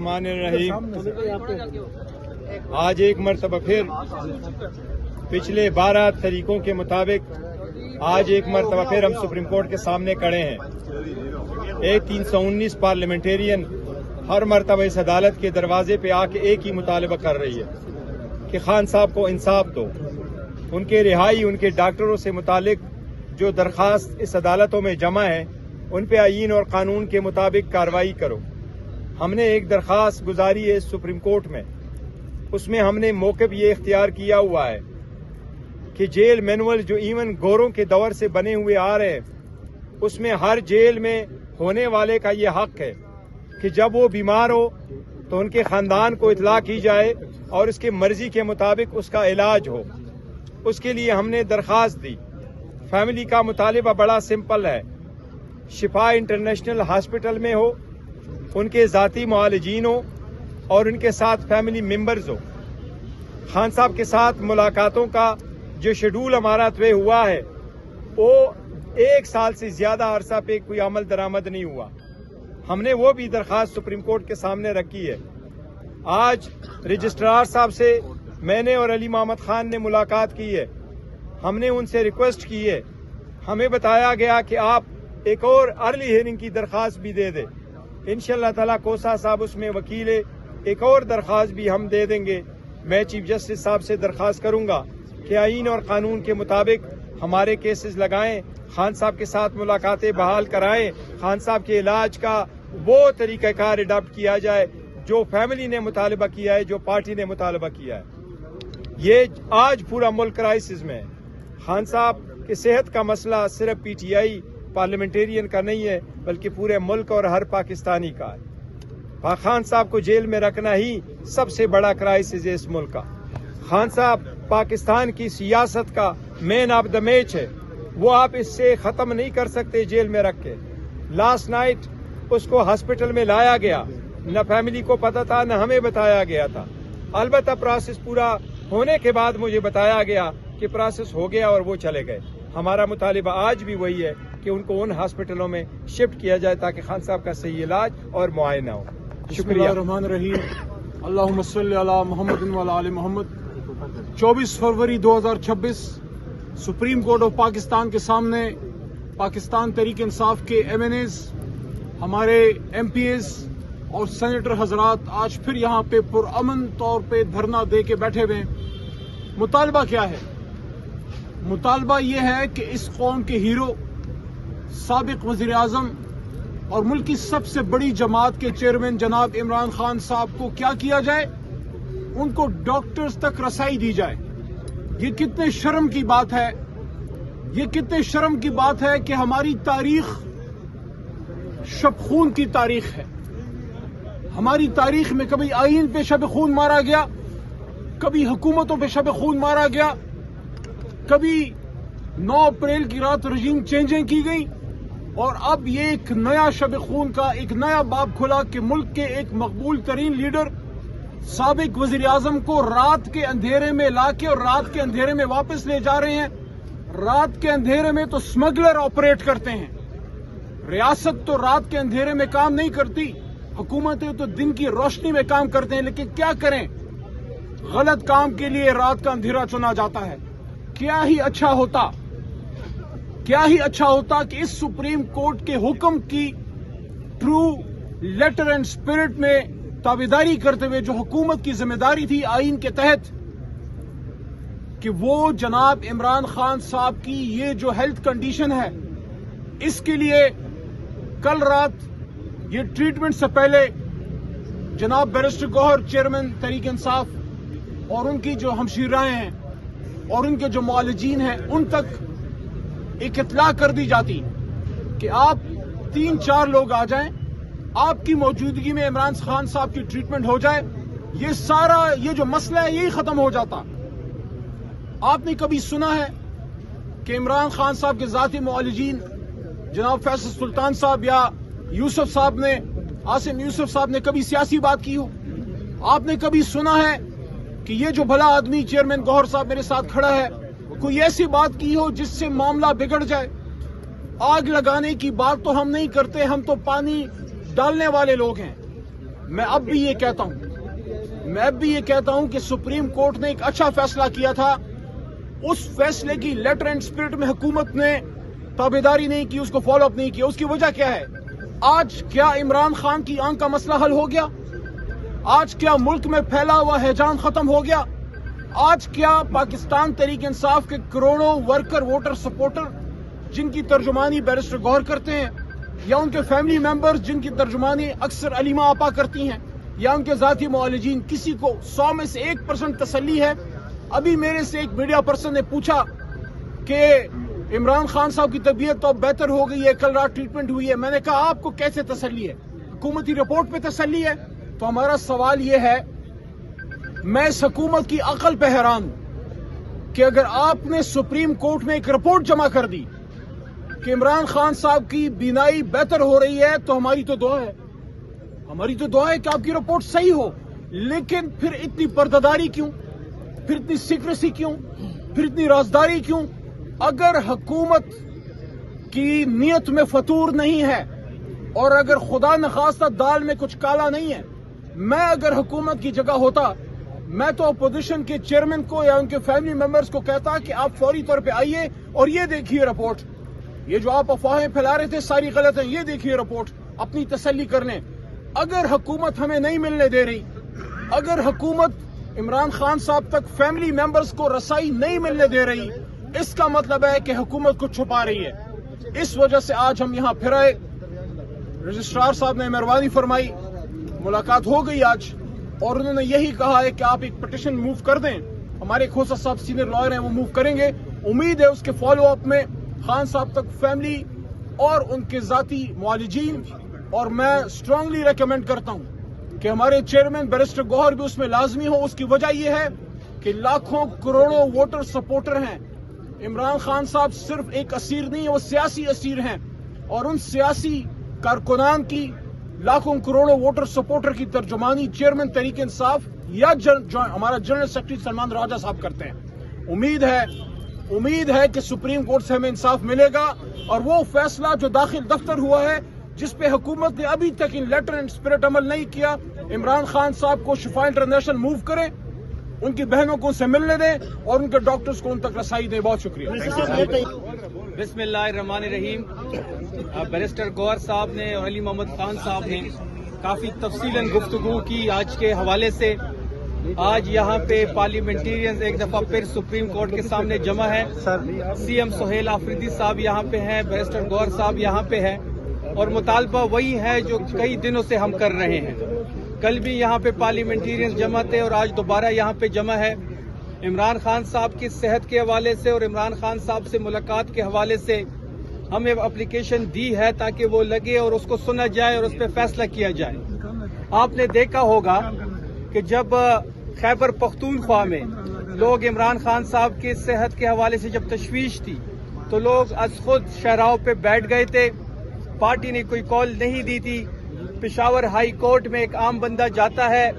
الرحمن الرحیم۔ آج ایک مرتبہ پھر پچھلے 12 طریقوں کے مطابق آج ایک مرتبہ پھر ہم سپریم کورٹ کے سامنے کھڑے ہیں۔ ایک 319 پارلیمنٹیرین ہر مرتبہ اس عدالت کے دروازے پہ آ کے ایک ہی مطالبہ کر رہی ہے کہ خان صاحب کو انصاف دو، ان کے رہائی، ان کے ڈاکٹروں سے متعلق جو درخواست اس عدالتوں میں جمع ہے ان پہ آئین اور قانون کے مطابق کارروائی کرو۔ ہم نے ایک درخواست گزاری ہے سپریم کورٹ میں، اس میں ہم نے موقف یہ اختیار کیا ہوا ہے کہ جیل مینول جو ایون گوروں کے دور سے بنے ہوئے آ رہے ہیں، اس میں ہر جیل میں ہونے والے کا یہ حق ہے کہ جب وہ بیمار ہو تو ان کے خاندان کو اطلاع کی جائے اور اس کے مرضی کے مطابق اس کا علاج ہو۔ اس کے لیے ہم نے درخواست دی۔ فیملی کا مطالبہ بڑا سمپل ہے، شفا انٹرنیشنل ہاسپٹل میں ہو، ان کے ذاتی معالجین ہو اور ان کے ساتھ فیملی ممبرز ہو۔ خان صاحب کے ساتھ ملاقاتوں کا جو شیڈول ہمارا طے ہوا ہے وہ 1 سال سے زیادہ عرصہ پہ کوئی عمل درآمد نہیں ہوا۔ ہم نے وہ بھی درخواست سپریم کورٹ کے سامنے رکھی ہے۔ آج رجسٹرار صاحب سے میں نے اور علی محمد خان نے ملاقات کی ہے۔ ہم نے ان سے ریکویسٹ کی ہے، ہمیں بتایا گیا کہ آپ ایک اور ارلی ہیئرنگ کی درخواست بھی دے دیں۔ انشاءاللہ تعالیٰ کوسا صاحب اس میں وکیل ہے، ایک اور درخواست بھی ہم دے دیں گے۔ میں چیف جسٹس صاحب سے درخواست کروں گا کہ آئین اور قانون کے مطابق ہمارے کیسز لگائیں، خان صاحب کے ساتھ ملاقاتیں بحال کرائیں، خان صاحب کے علاج کا وہ طریقہ کار اڈاپٹ کیا جائے جو فیملی نے مطالبہ کیا ہے، جو پارٹی نے مطالبہ کیا ہے۔ یہ آج پورا ملک کرائسس میں ہے۔ خان صاحب کی صحت کا مسئلہ صرف پی ٹی آئی پارلیمنٹیرین کا نہیں ہے بلکہ پورے ملک اور ہر پاکستانی کا ہے۔ خان صاحب کو جیل میں رکھنا ہی سب سے بڑا کرائسس ہے اس ملک کا۔ خان صاحب پاکستان کی سیاست کا مین آف دا میچ ہے، وہ آپ اس سے ختم نہیں کر سکتے جیل میں رکھ کے۔ لاسٹ نائٹ اس کو ہاسپٹل میں لایا گیا، نہ فیملی کو پتا تھا نہ ہمیں بتایا گیا تھا۔ البتہ پروسیس پورا ہونے کے بعد مجھے بتایا گیا کہ پروسیس ہو گیا اور وہ چلے گئے۔ ہمارا مطالبہ آج بھی وہی ہے کہ ان کو ان ہاسپٹلوں میں شفٹ کیا جائے تاکہ خان صاحب کا صحیح علاج اور معائنہ ہو۔ بسم اللہ الرحمن الرحیم، اللہم صلی علی محمد و علی آل محمد۔ 24 فروری 2026 سپریم کورٹ آف پاکستان کے سامنے پاکستان تحریک انصاف کے ایم این ایز، ہمارے ایم پی ایز اور سینیٹر حضرات آج پھر یہاں پہ پرامن طور پہ دھرنا دے کے بیٹھے ہوئے ہیں۔ مطالبہ کیا ہے؟ مطالبہ یہ ہے کہ اس قوم کے ہیرو، سابق وزیر اعظم اور ملک کی سب سے بڑی جماعت کے چیئرمین جناب عمران خان صاحب کو کیا کیا جائے؟ ان کو ڈاکٹرز تک رسائی دی جائے۔ یہ کتنے شرم کی بات ہے، یہ کتنے شرم کی بات ہے کہ ہماری تاریخ شب خون کی تاریخ ہے۔ ہماری تاریخ میں کبھی آئین پہ شب خون مارا گیا، کبھی حکومتوں پہ شب خون مارا گیا، کبھی 9 اپریل کی رات رجیم چینجیں کی گئی، اور اب یہ ایک نیا شب خون کا ایک نیا باب کھلا کہ ملک کے ایک مقبول ترین لیڈر، سابق وزیر اعظم کو رات کے اندھیرے میں لا کے اور رات کے اندھیرے میں واپس لے جا رہے ہیں۔ رات کے اندھیرے میں تو اسمگلر آپریٹ کرتے ہیں۔ ریاست تو رات کے اندھیرے میں کام نہیں کرتی، حکومتیں تو دن کی روشنی میں کام کرتے ہیں، لیکن کیا کریں، غلط کام کے لیے رات کا اندھیرا چنا جاتا ہے۔ کیا ہی اچھا ہوتا کہ اس سپریم کورٹ کے حکم کی ٹرو لیٹر اینڈ اسپرٹ میں تابعداری کرتے ہوئے جو حکومت کی ذمہ داری تھی آئین کے تحت، کہ وہ جناب عمران خان صاحب کی یہ جو ہیلتھ کنڈیشن ہے، اس کے لیے کل رات یہ ٹریٹمنٹ سے پہلے جناب بیرسٹر گوہر چیئرمین تحریک انصاف اور ان کی جو ہمشیرائیں ہیں اور ان کے جو معالجین ہیں ان تک ایک اطلاع کر دی جاتی کہ آپ 3-4 لوگ آ جائیں، آپ کی موجودگی میں عمران خان صاحب کی ٹریٹمنٹ ہو جائے، یہ سارا یہ جو مسئلہ ہے یہی ختم ہو جاتا۔ آپ نے کبھی سنا ہے کہ عمران خان صاحب کے ذاتی معالجین جناب فیصل سلطان صاحب یا یوسف صاحب نے، عاصم یوسف صاحب نے کبھی سیاسی بات کی ہو؟ آپ نے کبھی سنا ہے کہ یہ جو بھلا آدمی چیئرمین گوہر صاحب میرے ساتھ کھڑا ہے کوئی ایسی بات کی ہو جس سے معاملہ بگڑ جائے؟ آگ لگانے کی بات تو ہم نہیں کرتے، ہم تو پانی ڈالنے والے لوگ ہیں۔ میں اب بھی یہ کہتا ہوں کہ سپریم کورٹ نے ایک اچھا فیصلہ کیا تھا. اس فیصلے کی لیٹر اینڈ اسپرٹ میں حکومت نے تابعداری نہیں کی, اس کو فالو اپ نہیں کیا. اس کی وجہ کیا ہے؟ آج کیا عمران خان کی آنکھ کا مسئلہ حل ہو گیا؟ آج کیا ملک میں پھیلا ہوا ہیجان ختم ہو گیا؟ آج کیا پاکستان تحریک انصاف کے کروڑوں ورکر ووٹر سپورٹر جن کی ترجمانی بیرسٹر گوہر کرتے ہیں, یا ان کے فیملی ممبرز جن کی ترجمانی اکثر علیمہ آپا کرتی ہیں, یا ان کے ذاتی معالجین, کسی کو 100 میں سے 1% تسلی ہے؟ ابھی میرے سے ایک میڈیا پرسن نے پوچھا کہ عمران خان صاحب کی طبیعت تو بہتر ہو گئی ہے, کل رات ٹریٹمنٹ ہوئی ہے. میں نے کہا آپ کو کیسے تسلی ہے؟ حکومتی رپورٹ پہ تسلی ہے؟ تو ہمارا سوال یہ ہے, میں اس حکومت کی عقل پہ حیران ہوں کہ اگر آپ نے سپریم کورٹ میں ایک رپورٹ جمع کر دی کہ عمران خان صاحب کی بینائی بہتر ہو رہی ہے, تو ہماری تو دعا ہے کہ آپ کی رپورٹ صحیح ہو. لیکن پھر اتنی پردہ کیوں؟ پھر اتنی سیکریسی کیوں؟ پھر اتنی رازداری کیوں؟ اگر حکومت کی نیت میں فطور نہیں ہے, اور اگر خدا نخواستہ دال میں کچھ کالا نہیں ہے, میں اگر حکومت کی جگہ ہوتا, میں تو اپوزیشن کے چیئرمین کو یا ان کے فیملی ممبرز کو کہتا کہ آپ فوری طور پہ آئیے اور یہ دیکھیے رپورٹ, یہ جو آپ افواہیں پھیلا رہے تھے ساری غلط ہیں, یہ دیکھیے رپورٹ, اپنی تسلی کر لیں. اگر حکومت ہمیں نہیں ملنے دے رہی, اگر حکومت عمران خان صاحب تک فیملی ممبرز کو رسائی نہیں ملنے دے رہی, اس کا مطلب ہے کہ حکومت کو چھپا رہی ہے. اس وجہ سے آج ہم یہاں پھر آئے. رجسٹرار صاحب نے مہربانی فرمائی, ملاقات ہو گئی آج, اور انہوں نے یہی کہا ہے کہ آپ ایک پٹیشن موو کر دیں. ہمارے کھوسا صاحب سینئر لائر ہیں, وہ موو کریں گے. امید ہے اس کے فالو اپ میں خان صاحب تک فیملی اور ان کے ذاتی معالجین, اور میں اسٹرانگلی ریکمینڈ کرتا ہوں کہ ہمارے چیئرمین بیرسٹر گوہر بھی اس میں لازمی ہو. اس کی وجہ یہ ہے کہ لاکھوں کروڑوں ووٹر سپورٹر ہیں. عمران خان صاحب صرف ایک اسیر نہیں, وہ سیاسی اسیر ہیں, اور ان سیاسی کارکنان کی لاکھوں کروڑوں ووٹر سپورٹر کی ترجمانی چیئرمین تحریک انصاف یا ہمارا جنرل سیکرٹری سلمان راجہ صاحب کرتے ہیں. امید ہے کہ سپریم کورٹ سے ہمیں انصاف ملے گا, اور وہ فیصلہ جو داخل دفتر ہوا ہے جس پہ حکومت نے ابھی تک ان لیٹر اینڈ اسپرٹ عمل نہیں کیا, عمران خان صاحب کو شفا انٹرنیشنل موو کریں, ان کی بہنوں کو ان سے ملنے دیں, اور ان کے ڈاکٹرز کو ان تک رسائی دیں. بہت شکریہ. بسم اللہ الرحمن الرحیم. بیرسٹر گوہر صاحب نے اور علی محمد خان صاحب نے کافی تفصیلاً گفتگو کی آج کے حوالے سے. آج یہاں پہ پارلیمنٹیرینز ایک دفعہ پھر سپریم کورٹ کے سامنے جمع ہے. سی ایم سہیل آفریدی صاحب یہاں پہ ہیں, بیرسٹر گوہر صاحب یہاں پہ ہیں, اور مطالبہ وہی ہے جو کئی دنوں سے ہم کر رہے ہیں. کل بھی یہاں پہ پارلیمنٹیرینز جمع تھے, اور آج دوبارہ یہاں پہ جمع ہے. عمران خان صاحب کی صحت کے حوالے سے اور عمران خان صاحب سے ملاقات کے حوالے سے ہمیں اپلیکیشن دی ہے تاکہ وہ لگے اور اس کو سنا جائے اور اس پہ فیصلہ کیا جائے. آپ نے دیکھا ہوگا کہ جب خیبر پختونخوا میں لوگ عمران خان صاحب کی صحت کے حوالے سے جب تشویش تھی تو لوگ از خود شہراہوں پہ بیٹھ گئے تھے. پارٹی نے کوئی کال نہیں دی تھی. پشاور ہائی کورٹ میں ایک عام بندہ جاتا ہے,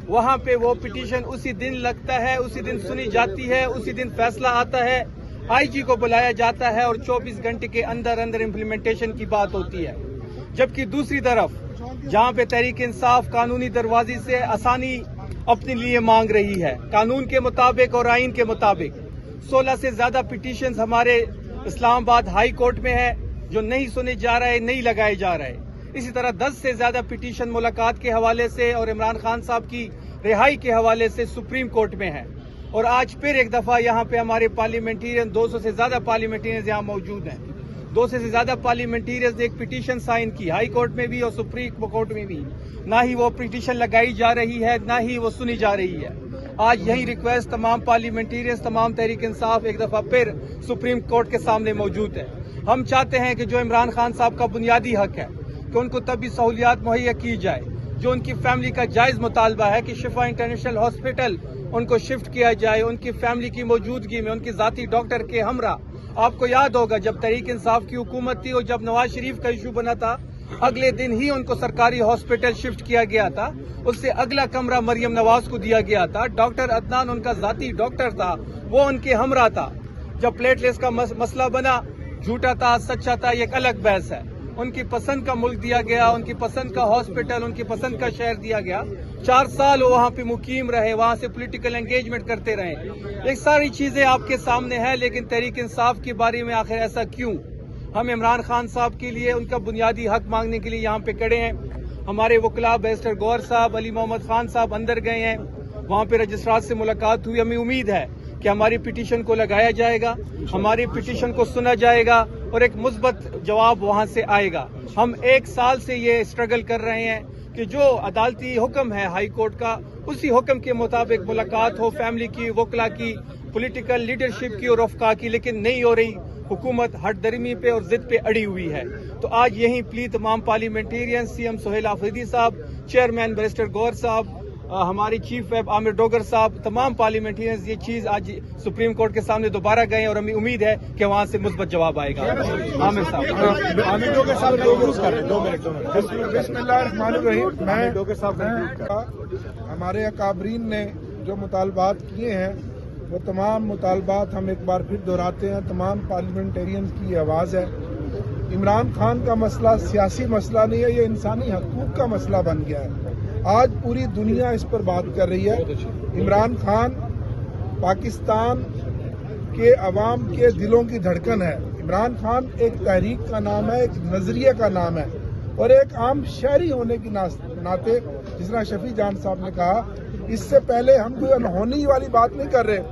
وہاں پہ وہ پٹیشن اسی دن لگتا ہے, اسی دن سنی جاتی ہے, اسی دن فیصلہ آتا ہے, آئی جی کو بلایا جاتا ہے, اور 24 گھنٹے کے اندر امپلیمنٹیشن کی بات ہوتی ہے. جبکہ دوسری طرف جہاں پہ تحریک انصاف قانونی دروازے سے آسانی اپنے لیے مانگ رہی ہے, قانون کے مطابق اور آئین کے مطابق 16 سے زیادہ پٹیشنز ہمارے اسلام آباد ہائی کورٹ میں ہے جو نہیں سنے جا رہے, نہیں لگائے جا رہے. اسی طرح 10 سے زیادہ پٹیشن ملاقات کے حوالے سے اور عمران خان صاحب کی رہائی کے حوالے سے سپریم کورٹ میں ہے. اور آج پھر ایک دفعہ یہاں پہ ہمارے پارلیمنٹیرین 200 سے زیادہ پارلیمنٹیرین یہاں موجود ہیں. 200 سے زیادہ پارلیمنٹیرین نے ایک پٹیشن سائن کی ہائی کورٹ میں بھی اور سپریم کورٹ میں بھی. نہ ہی وہ پٹیشن لگائی جا رہی ہے, نہ ہی وہ سنی جا رہی ہے. آج یہی ریکویسٹ تمام پارلیمنٹیرین, تمام تحریک انصاف ایک دفعہ پھر سپریم کورٹ کے سامنے موجود ہے. ہم چاہتے ہیں کہ جو عمران خان صاحب کا بنیادی حق ہے کہ ان کو طبی سہولیات مہیا کی جائے, جو ان کی فیملی کا جائز مطالبہ ہے کہ شفا انٹرنیشنل ہاسپٹل ان کو شفٹ کیا جائے, ان کی فیملی کی موجودگی میں, ان کی ذاتی ڈاکٹر کے ہمراہ. آپ کو یاد ہوگا جب تحریک انصاف کی حکومت تھی اور جب نواز شریف کا ایشو بنا تھا, اگلے دن ہی ان کو سرکاری ہاسپٹل شفٹ کیا گیا تھا. اس سے اگلا کمرہ مریم نواز کو دیا گیا تھا. ڈاکٹر عدنان ان کا ذاتی ڈاکٹر تھا, وہ ان کے ہمراہ تھا. جب پلیٹلیٹس کا مسئلہ بنا, جھوٹا تھا سچا تھا یہ ایک الگ بحث ہے. ان کی پسند کا ملک دیا گیا، ان کی پسند کا ہاسپٹل، ان کی پسند کا شہر دیا گیا، 4 سال وہ وہاں پہ مقیم رہے، وہاں سے پولیٹیکل انگیجمنٹ کرتے رہے. یہ ساری چیزیں آپ کے سامنے ہیں، لیکن تحریک انصاف کے بارے میں آخر ایسا کیوں؟ ہم عمران خان صاحب کے لیے ان کا بنیادی حق مانگنے کے لیے یہاں پہ کھڑے ہیں. ہمارے وکلاء بیرسٹر گوہر صاحب، علی محمد خان صاحب اندر گئے ہیں، وہاں پہ رجسٹرار سے ملاقات ہوئی. ہمیں امید ہے کہ ہماری پٹیشن کو لگایا جائے گا، ہماری پٹیشن کو سنا جائے گا اور ایک مثبت جواب وہاں سے آئے گا. ہم 1 سال سے یہ اسٹرگل کر رہے ہیں کہ جو عدالتی حکم ہے ہائی کورٹ کا، اسی حکم کے مطابق ملاقات ہو فیملی کی، وکلاء کی، پولیٹیکل لیڈرشپ کی اور رفقا کی، لیکن نہیں ہو رہی. حکومت ہٹ درمی پہ اور ضد پہ اڑی ہوئی ہے. تو آج یہی پلی تمام parliamentarian, C M Sohail Afridi صاحب، چیئرمین بیرسٹر گوہر صاحب، ہماری چیف ویب عامر ڈوگر صاحب، تمام پارلیمنٹیرینز یہ چیز آج سپریم کورٹ کے سامنے دوبارہ گئے اور ہمیں امید ہے کہ وہاں سے مثبت جواب آئے گا. عامر صاحب. عامر ڈوگر صاحب 2 منٹ. بسم اللہ الرحمن الرحیم. ہمارے اکابرین نے جو مطالبات کیے ہیں وہ تمام مطالبات ہم ایک بار پھر دہراتے ہیں. تمام پارلیمنٹیرین کی یہ آواز ہے. عمران خان کا مسئلہ سیاسی مسئلہ نہیں ہے، یہ انسانی حقوق کا مسئلہ بن گیا ہے. آج پوری دنیا اس پر بات کر رہی ہے. عمران خان پاکستان کے عوام کے دلوں کی دھڑکن ہے. عمران خان ایک تحریک کا نام ہے، ایک نظریے کا نام ہے اور ایک عام شہری ہونے کی ناطے، جس طرح شفیع جان صاحب نے کہا، اس سے پہلے ہم کوئی انہونی والی بات نہیں کر رہے.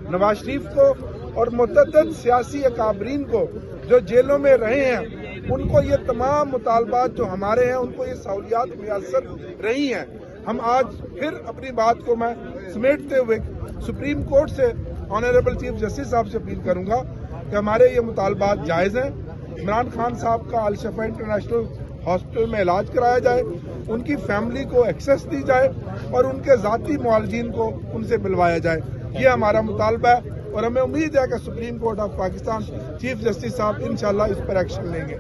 نواز شریف کو اور متعدد سیاسی اکابرین کو جو جیلوں میں رہے ہیں، ان کو یہ تمام مطالبات جو ہمارے ہیں ان کو یہ سہولیات میسر رہی ہیں. ہم آج پھر اپنی بات کو میں سمیٹتے ہوئے سپریم کورٹ سے آنریبل چیف جسٹس صاحب سے اپیل کروں گا کہ ہمارے یہ مطالبات جائز ہیں. عمران خان صاحب کا الشفا انٹرنیشنل ہاسپٹل میں علاج کرایا جائے، ان کی فیملی کو ایکسیس دی جائے اور ان کے ذاتی معالجین کو ان سے ملوایا جائے. یہ ہمارا مطالبہ ہے اور ہمیں امید ہے کہ supreme court of Pakistan chief justice صاحب انشاءاللہ اس پر ایکشن لیں گے.